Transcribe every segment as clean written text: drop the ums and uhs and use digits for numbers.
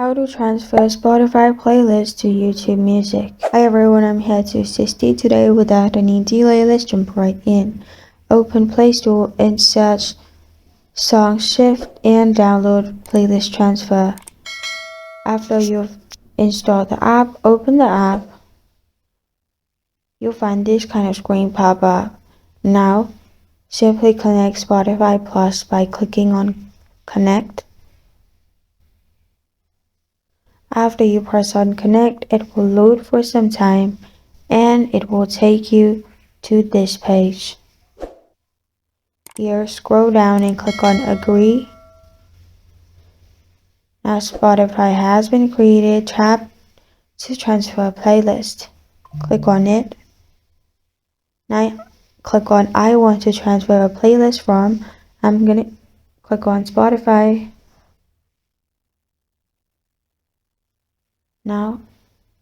How to transfer Spotify playlist to YouTube Music. Hi everyone, I'm here to assist you today. Without any delay, let's jump right in. Open Play Store and search Song Shift and download Playlist Transfer. After you've installed the app, open the app. You'll find this kind of screen pop up. Now, simply connect Spotify Plus by clicking on Connect. After you press on connect, it will load for some time and it will take you to this page. Here, scroll down and click on agree. Now Spotify has been created. Tap to transfer a playlist. Click on it. Now click on I want to transfer a playlist from. I'm gonna click on Spotify. Now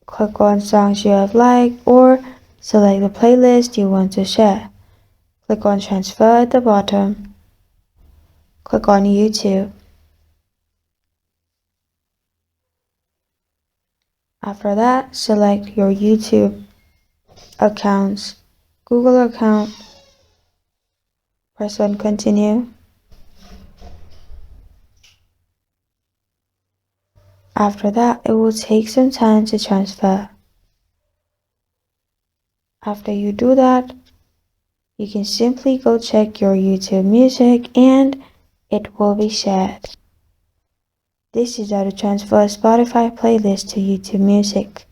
click on songs you have liked or select the playlist you want to share. Click on transfer at the bottom. Click on YouTube. After that, select your YouTube account's Google account. Press on continue. After that, it will take some time to transfer. After you do that, you can simply go check your YouTube Music and it will be shared. This is how to transfer a Spotify playlist to YouTube Music.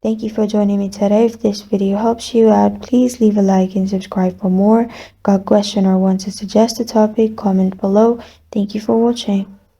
Thank you for joining me today. If this video helps you out, please leave a like and subscribe for more. Got a question or want to suggest a topic? Comment below. Thank you for watching.